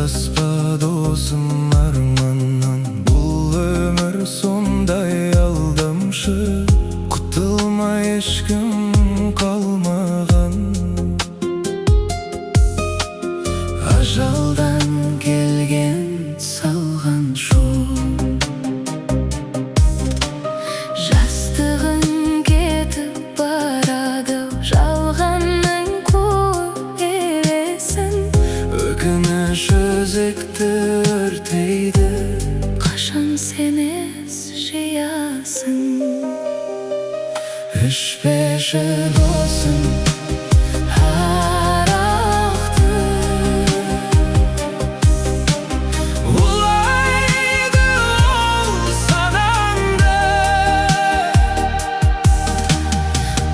Ажыраспа досым арманнан, бұл өмір сондай алдамшы. Құтылмай ешкім қалмаған, ажалдан келген салған шум. Жастығың кетіп барады, жалғанның куәсін. Өкініш өзекті өртейді, қашан сен ес жиясың. Ішпеші досым арақты, улайды ол санаңды.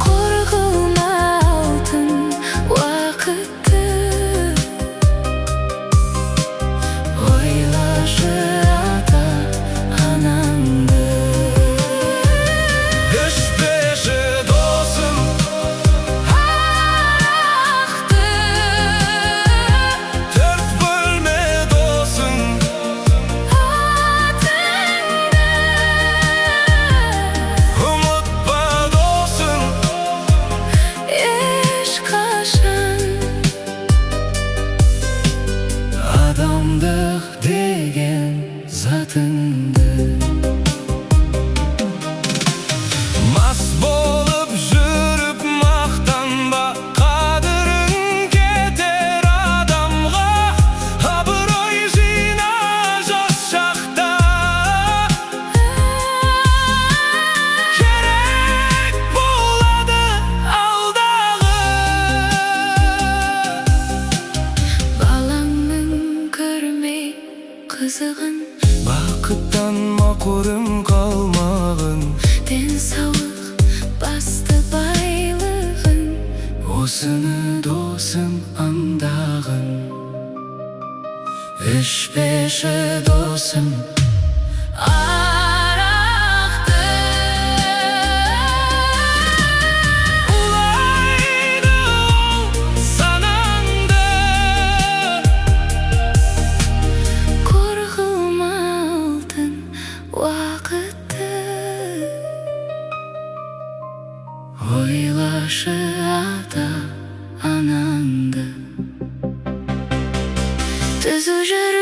Қорғылма алтын уақытты, ойлашы ата анаңды. Адамдық деген затыңды мас болып жүріп мақтанба, қадірің кетер адамға. Абырой жина жас шақта, керек болады алдағы. Балаңның көрмей қызығын, бақыттан мақұрым қалмағын. Денсаулық басты байлығын, осыны досым аңдағын. Ішпеші досым арақты, улайды ол санаңды. Қорғылма алтын уақытты, ойлашы ата анаңды. Түзу жүр